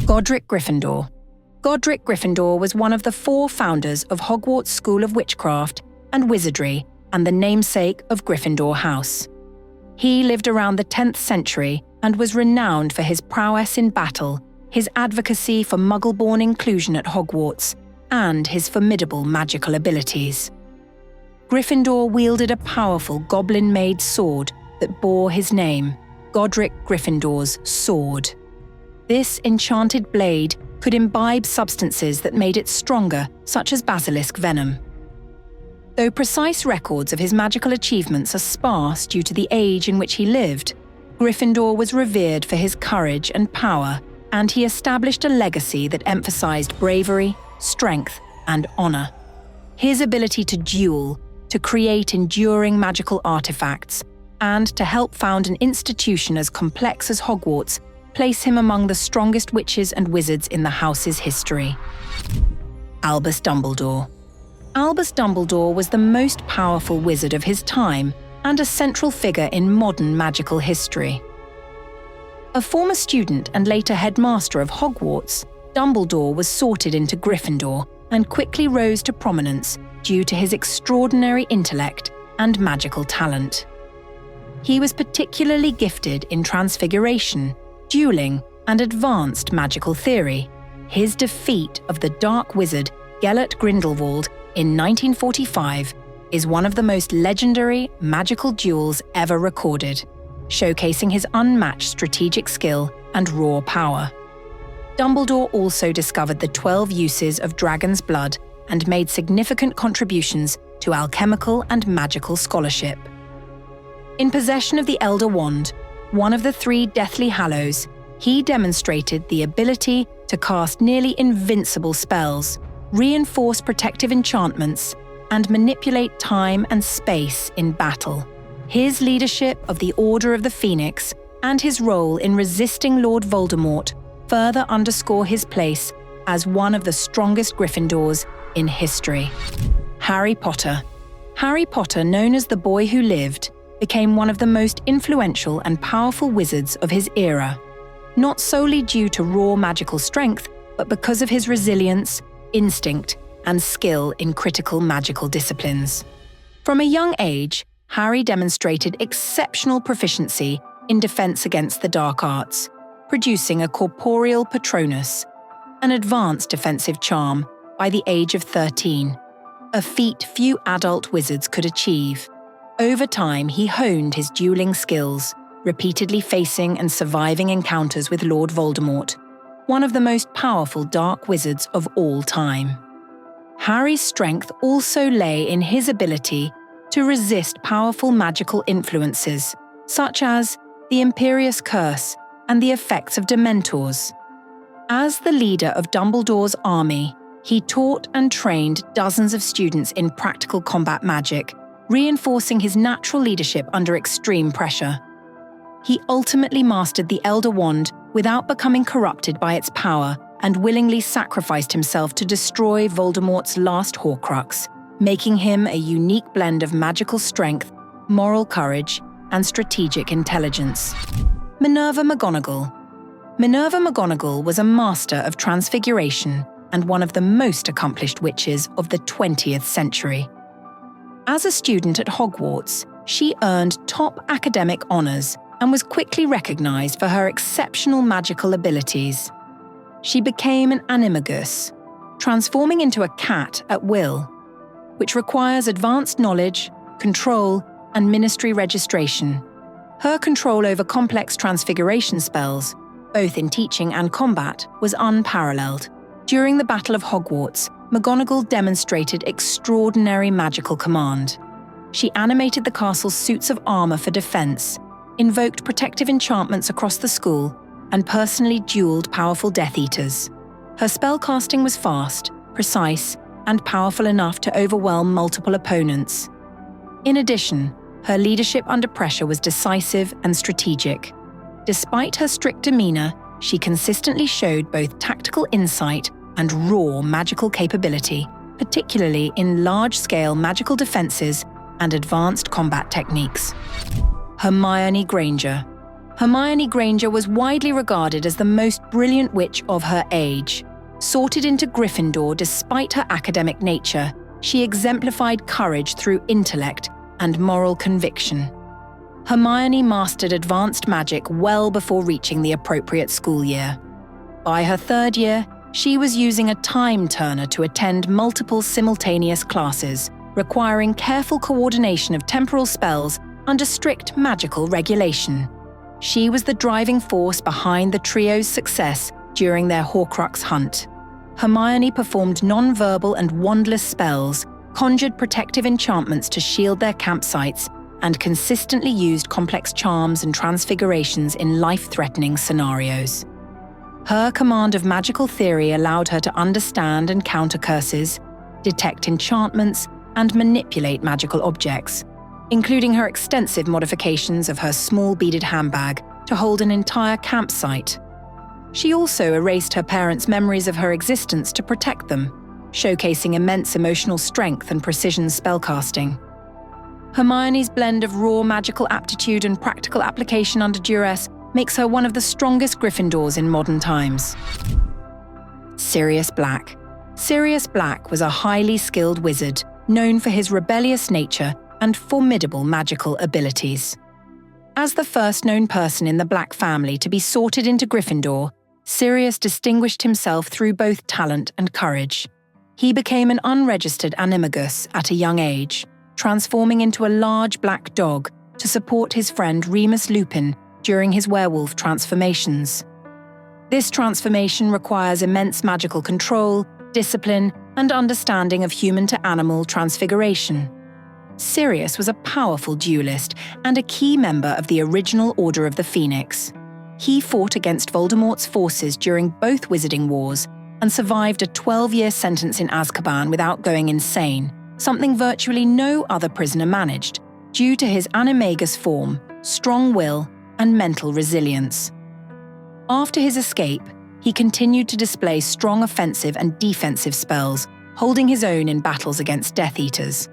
Godric Gryffindor. Godric Gryffindor was one of the 4 founders of Hogwarts School of Witchcraft and Wizardry and the namesake of Gryffindor House. He lived around the 10th century and was renowned for his prowess in battle, his advocacy for Muggle-born inclusion at Hogwarts, and his formidable magical abilities. Gryffindor wielded a powerful goblin-made sword that bore his name, Godric Gryffindor's Sword. This enchanted blade could imbibe substances that made it stronger, such as basilisk venom. Though precise records of his magical achievements are sparse due to the age in which he lived, Gryffindor was revered for his courage and power, and he established a legacy that emphasized bravery, strength, and honor. His ability to duel, to create enduring magical artifacts, and to help found an institution as complex as Hogwarts place him among the strongest witches and wizards in the house's history. Albus Dumbledore. Albus Dumbledore was the most powerful wizard of his time and a central figure in modern magical history. A former student and later headmaster of Hogwarts, Dumbledore was sorted into Gryffindor and quickly rose to prominence due to his extraordinary intellect and magical talent. He was particularly gifted in transfiguration, dueling, and advanced magical theory. His defeat of the Dark Wizard Gellert Grindelwald in 1945 is one of the most legendary magical duels ever recorded, showcasing his unmatched strategic skill and raw power. Dumbledore also discovered the 12 uses of dragon's blood and made significant contributions to alchemical and magical scholarship. In possession of the Elder Wand, one of the 3 Deathly Hallows, he demonstrated the ability to cast nearly invincible spells, reinforce protective enchantments, and manipulate time and space in battle. His leadership of the Order of the Phoenix and his role in resisting Lord Voldemort further underscore his place as one of the strongest Gryffindors in history. Harry Potter. Harry Potter, known as the Boy Who Lived, became one of the most influential and powerful wizards of his era, not solely due to raw magical strength, but because of his resilience, instinct, and skill in critical magical disciplines. From a young age, Harry demonstrated exceptional proficiency in defense against the dark arts, producing a corporeal Patronus, an advanced defensive charm, by the age of 13, a feat few adult wizards could achieve. Over time, he honed his dueling skills, repeatedly facing and surviving encounters with Lord Voldemort, one of the most powerful dark wizards of all time. Harry's strength also lay in his ability to resist powerful magical influences, such as the Imperious Curse and the effects of Dementors. As the leader of Dumbledore's army, he taught and trained dozens of students in practical combat magic, reinforcing his natural leadership under extreme pressure. He ultimately mastered the Elder Wand without becoming corrupted by its power and willingly sacrificed himself to destroy Voldemort's last Horcrux, making him a unique blend of magical strength, moral courage, and strategic intelligence. Minerva McGonagall. Minerva McGonagall was a master of transfiguration and one of the most accomplished witches of the 20th century. As a student at Hogwarts, she earned top academic honors and was quickly recognized for her exceptional magical abilities. She became an animagus, transforming into a cat at will, which requires advanced knowledge, control, and ministry registration. Her control over complex transfiguration spells, both in teaching and combat, was unparalleled. During the Battle of Hogwarts, McGonagall demonstrated extraordinary magical command. She animated the castle's suits of armor for defense, invoked protective enchantments across the school, and personally dueled powerful Death Eaters. Her spellcasting was fast, precise, and powerful enough to overwhelm multiple opponents. In addition, her leadership under pressure was decisive and strategic. Despite her strict demeanor, she consistently showed both tactical insight and raw magical capability, particularly in large-scale magical defenses and advanced combat techniques. Hermione Granger. Hermione Granger was widely regarded as the most brilliant witch of her age. Sorted into Gryffindor despite her academic nature, she exemplified courage through intellect and moral conviction. Hermione mastered advanced magic well before reaching the appropriate school year. By her third year, she was using a time turner to attend multiple simultaneous classes, requiring careful coordination of temporal spells under strict magical regulation. She was the driving force behind the trio's success during their Horcrux hunt. Hermione performed non-verbal and wandless spells, conjured protective enchantments to shield their campsites, and consistently used complex charms and transfigurations in life-threatening scenarios. Her command of magical theory allowed her to understand and counter curses, detect enchantments, and manipulate magical objects, including her extensive modifications of her small beaded handbag to hold an entire campsite. She also erased her parents' memories of her existence to protect them, showcasing immense emotional strength and precision spellcasting. Hermione's blend of raw magical aptitude and practical application under duress makes her one of the strongest Gryffindors in modern times. Sirius Black. Sirius Black was a highly skilled wizard, known for his rebellious nature and formidable magical abilities. As the first known person in the Black family to be sorted into Gryffindor, Sirius distinguished himself through both talent and courage. He became an unregistered animagus at a young age, transforming into a large black dog to support his friend Remus Lupin during his werewolf transformations. This transformation requires immense magical control, discipline, and understanding of human-to-animal transfiguration. Sirius was a powerful duelist and a key member of the original Order of the Phoenix. He fought against Voldemort's forces during both Wizarding Wars and survived a 12-year sentence in Azkaban without going insane, something virtually no other prisoner managed, due to his animagus form, strong will, and mental resilience. After his escape, he continued to display strong offensive and defensive spells, holding his own in battles against Death Eaters.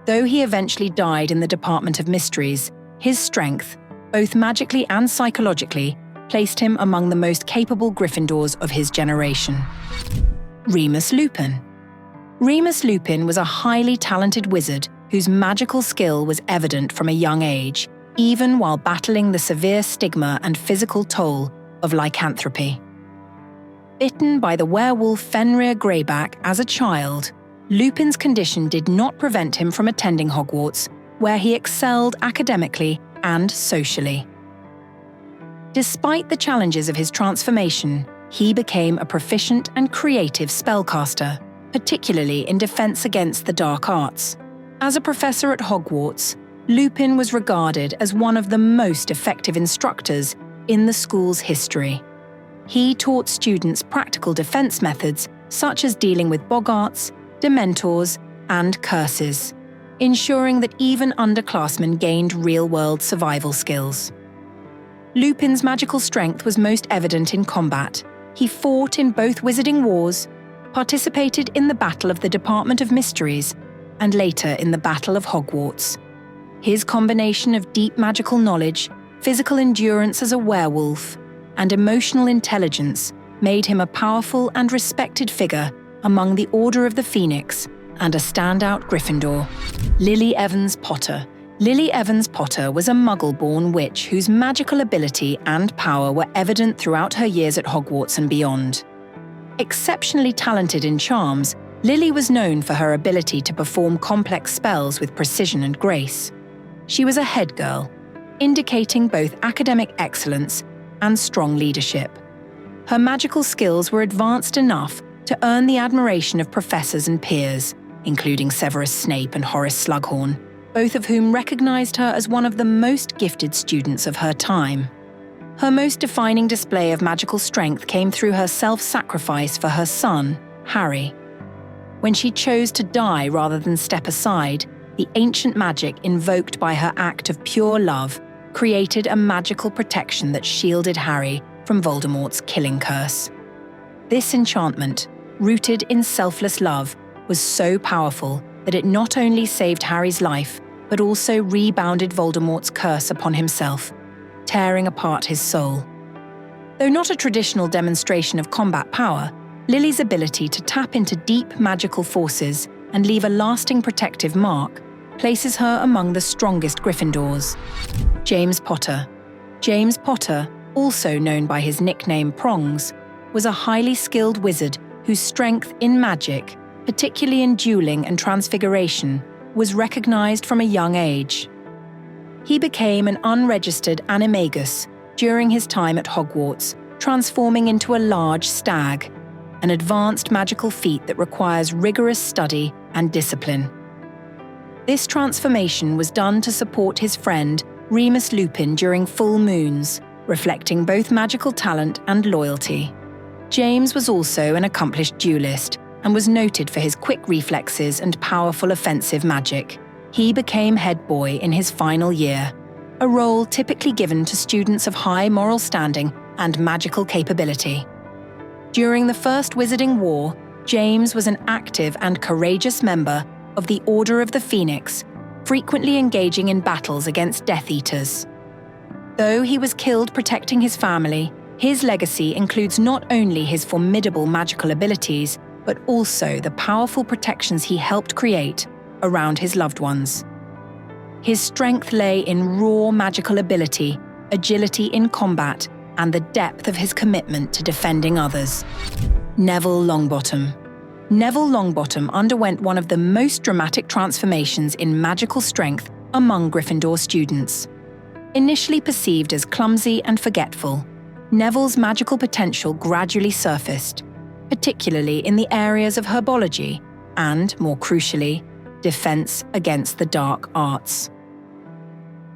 Though he eventually died in the Department of Mysteries, his strength, both magically and psychologically, placed him among the most capable Gryffindors of his generation. Remus Lupin. Remus Lupin was a highly talented wizard whose magical skill was evident from a young age, even while battling the severe stigma and physical toll of lycanthropy. Bitten by the werewolf Fenrir Greyback as a child, Lupin's condition did not prevent him from attending Hogwarts, where he excelled academically and socially. Despite the challenges of his transformation, he became a proficient and creative spellcaster, particularly in defense against the dark arts. As a professor at Hogwarts, Lupin was regarded as one of the most effective instructors in the school's history. He taught students practical defense methods such as dealing with boggarts, dementors, and curses, ensuring that even underclassmen gained real-world survival skills. Lupin's magical strength was most evident in combat. He fought in both Wizarding Wars, participated in the Battle of the Department of Mysteries, and later in the Battle of Hogwarts. His combination of deep magical knowledge, physical endurance as a werewolf, and emotional intelligence made him a powerful and respected figure among the Order of the Phoenix and a standout Gryffindor. Lily Evans Potter. Lily Evans Potter was a Muggle-born witch whose magical ability and power were evident throughout her years at Hogwarts and beyond. Exceptionally talented in charms, Lily was known for her ability to perform complex spells with precision and grace. She was a head girl, indicating both academic excellence and strong leadership. Her magical skills were advanced enough to earn the admiration of professors and peers, including Severus Snape and Horace Slughorn, both of whom recognized her as one of the most gifted students of her time. Her most defining display of magical strength came through her self-sacrifice for her son, Harry. When she chose to die rather than step aside, the ancient magic invoked by her act of pure love created a magical protection that shielded Harry from Voldemort's killing curse. This enchantment, rooted in selfless love, was so powerful that it not only saved Harry's life, but also rebounded Voldemort's curse upon himself, tearing apart his soul. Though not a traditional demonstration of combat power, Lily's ability to tap into deep magical forces and leave a lasting protective mark places her among the strongest Gryffindors. James Potter. James Potter, also known by his nickname Prongs, was a highly skilled wizard whose strength in magic, particularly in dueling and transfiguration, was recognized from a young age. He became an unregistered animagus during his time at Hogwarts, transforming into a large stag, an advanced magical feat that requires rigorous study and discipline. This transformation was done to support his friend Remus Lupin during full moons, reflecting both magical talent and loyalty. James was also an accomplished duelist and was noted for his quick reflexes and powerful offensive magic. He became head boy in his final year, a role typically given to students of high moral standing and magical capability. During the First Wizarding War, James was an active and courageous member of the Order of the Phoenix, frequently engaging in battles against Death Eaters. Though he was killed protecting his family, his legacy includes not only his formidable magical abilities, but also the powerful protections he helped create around his loved ones. His strength lay in raw magical ability, agility in combat, and the depth of his commitment to defending others. Neville Longbottom. Neville Longbottom underwent one of the most dramatic transformations in magical strength among Gryffindor students. Initially perceived as clumsy and forgetful, Neville's magical potential gradually surfaced, particularly in the areas of herbology and, more crucially, defense against the dark arts.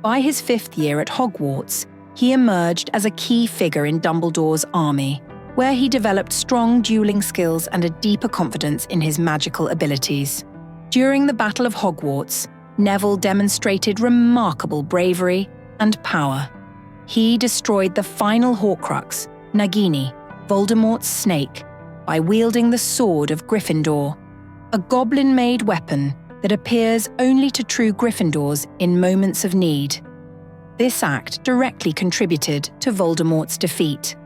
By his 5th year at Hogwarts, he emerged as a key figure in Dumbledore's army, where he developed strong dueling skills and a deeper confidence in his magical abilities. During the Battle of Hogwarts, Neville demonstrated remarkable bravery and power. He destroyed the final Horcrux, Nagini, Voldemort's snake, by wielding the Sword of Gryffindor, a goblin-made weapon that appears only to true Gryffindors in moments of need. This act directly contributed to Voldemort's defeat.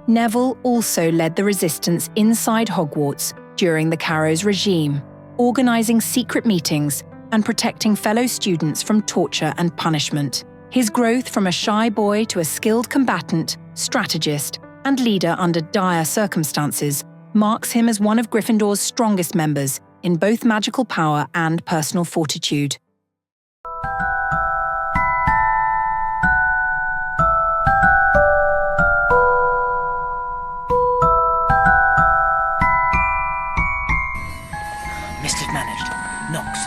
Neville also led the resistance inside Hogwarts during the Carrow's regime, organising secret meetings and protecting fellow students from torture and punishment. His growth from a shy boy to a skilled combatant, strategist, and leader under dire circumstances marks him as one of Gryffindor's strongest members in both magical power and personal fortitude. Mischief managed. Nox.